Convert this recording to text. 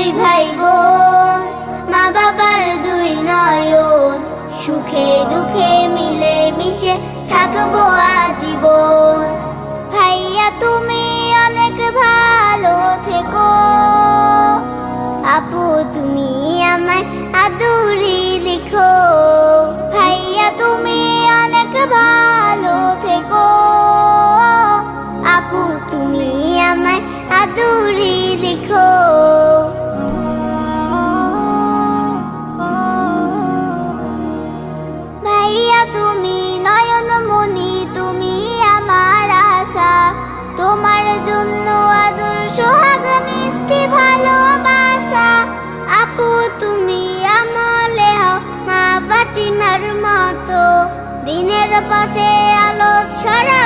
দুই ভাই বোন, মা বাবার দুই নয়ন, সুখে দুঃখে মিলে মিশে থাকবো আজীবন। ভাইয়া তুমি অনেক ভালো থেকো, আপু তুমি আমায় আদুরি লিখো। ভাইয়া তুমি অনেক ভালো থেকো, আপু তুমি আমায় আদুরি লিখো। ভাইয়া তুমি নয়নমণি, তুমি আমার আশা, তোমার জন্য আদর সোহাগ মিষ্টি ভালোবাসা। আপু তুমি আমলে হও মা ফাতিমার মতো, দিনের পথে আলো ছড়া